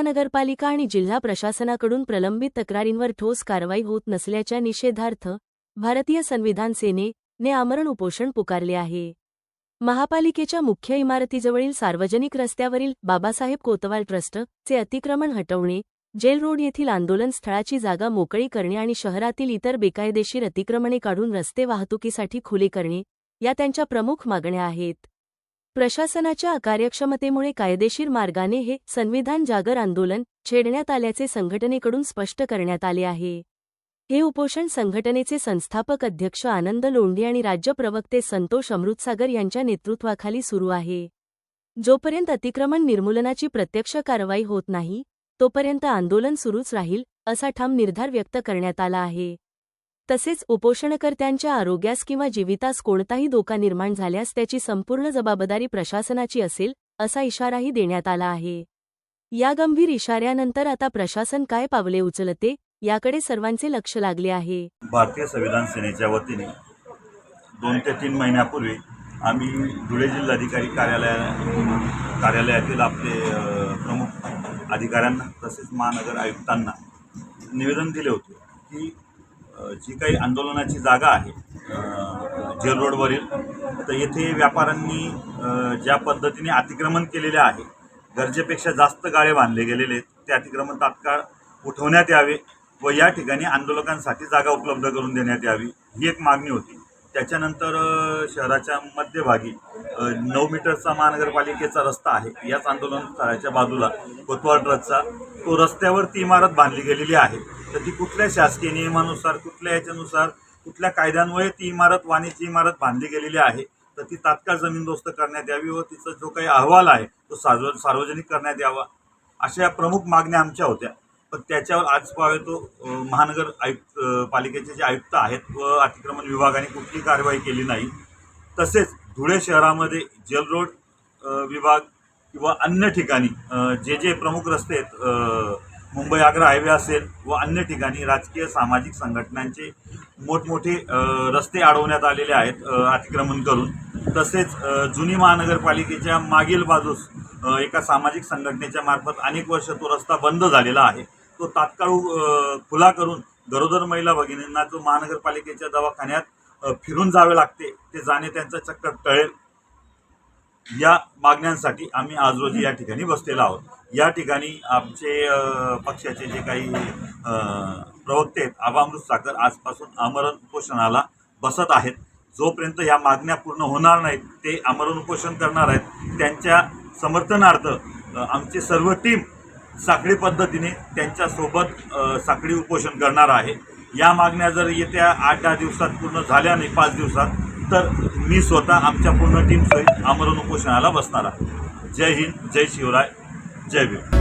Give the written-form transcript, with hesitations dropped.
महानगरपालिका आणि जिल्हा प्रशासनाकडून प्रलंबित तक्रारींवर ठोस कारवाई होत नसल्याच्या निषेधार्थ भारतीय संविधान सेनेने आमरण उपोषण पुकारले आहे। महापालिकेच्या मुख्य इमारतीजवळील सार्वजनिक रस्त्यावरील बाबासाहेब कोतवाल ट्रस्टचे अतिक्रमण हटवणे, जेल रोड येथील आंदोलन स्थळाची जागा मोकळी करणे आणि शहरातील इतर बेकायदेशीर अतिक्रमणे काढून रस्ते वाहतुकीसाठी खुले करणे या त्यांच्या प्रमुख मागण्या आहेत। प्रशासनाच्या अकार्यक्षमतेमुळे कायदेशीर मार्गाने हे संविधान जागर आंदोलन छेडण्यात आल्याचे संघटनेकडून स्पष्ट करण्यात आले आहे। हे उपोषण संघटनेचे संस्थापक अध्यक्ष आनंद लोंढे आणि राज्य प्रवक्ते संतोष अमृतसागर यांच्या नेतृत्वाखाली सुरू आहे। जोपर्यंत अतिक्रमण निर्मूलनाची प्रत्यक्ष कारवाई होत नाही तोपर्यंत आंदोलन सुरूच राहील असा ठाम निर्धार व्यक्त करण्यात आला आहे। तसेच उपोषणकर्त्यांच्या आरोग्यास किंवा जीवितास कोणताही धोका निर्माण झाल्यास त्याची संपूर्ण जबाबदारी प्रशासनाची असेल असा इशाराही देण्यात आला आहे। या गंभीर इशाऱ्यानंतर आता प्रशासन काय पावले उचलते याकडे सर्वांचे लक्ष लागले आहे। भारतीय संविधान सेनेच्या वतीने 2 ते 3 महिन्यापूर्वी आम्ही धुळे जिल्हाधिकारी कार्यालयातील आपले प्रमुख अधिकाऱ्यांना तसेच महानगर आयुक्तांना निवेदन दिले होते की जी काही आंदोलनाची जागा आहे जेल रोडवरील, तर येथे व्यापाऱ्यांनी ज्या पद्धतीने अतिक्रमण केलेले आहे, गरजेपेक्षा जास्त गाळे बांधले गेलेले, ते अतिक्रमण तात्काळ उठवण्यात यावे व या ठिकाणी आंदोलकांसाठी जागा उपलब्ध करून देण्यात यावी ही एक मागणी होती। त्याच्यानंतर शहराच्या मध्यभागी 9 मीटरचा महानगरपालिकेचा रस्ता आहे, याच आंदोलन स्थळाच्या बाजूला कोतवाल ट्रस्टचा तो रस्त्यावर ती इमारत बांधली गेलेली आहे। तर ती कुठल्या शासकीय नियमानुसार, कुठल्या याच्यानुसार, कुठल्या कायद्यांमुळे ती इमारत वाणिज्य इमारत बांधली गेलेली आहे, तर ती तात्काळ जमीनदोस्त करण्यात यावी व तिचा जो काही अहवाल आहे तो सार्वजनिक करण्यात यावा, अशा प्रमुख मागण्या आमच्या होत्या। पण त्याच्यावर आज पाहावे तो महानगर पालिकेचे जे आयुक्त आहेत व अतिक्रमण विभागाने कुठली कारवाई केली नाही। तसेच धुळे शहरामध्ये जेल रोड विभाग किंवा अन्य ठिकाणी जे प्रमुख रस्ते आहेत, मुंबई आग्रा हायवे असेल व अन्य ठिकाणी राजकीय सामाजिक संघटनांचे मोठमोठे रस्ते अडवण्यात आलेले आहेत अतिक्रमण करून। तसेच जुनी महानगरपालिकेच्या मागील बाजूस एका सामाजिक संघटनेच्या मार्फत अनेक वर्ष तो रस्ता बंद झालेला आहे, तो तात्काळ खुला करून गरोदर महिला भगिनींना जो महानगरपालिकेच्या दवाखान्यात फिरून जावे लागते ते जाणे त्यांचं चक्कर टळेल, या मागण्यांसाठी आम्ही आज रोजी या ठिकाणी बसलेलो आहोत। या ठिकाणी आमचे पक्षाचे जे काही प्रवक्ते आहेत आबा अमृतसागर आजपासून आमरण उपोषणाला बसत आहेत। जोपर्यंत या मागण्या पूर्ण होणार नाहीत ते आमरण उपोषण करणार आहेत। त्यांच्या समर्थनार्थ आमची सर्व टीम साखळी पद्धतीने त्यांच्यासोबत साखळी उपोषण करणार आहे। या मागण्या जर येत्या 8-10 दिवसात पूर्ण झाल्या नाही, 5 दिवसात, तर मी स्वतः आमच्या पूर्ण टीमसहित आमरण उपोषणाला बसणार आहे। जय हिंद, जय शिवराय, जय भीम।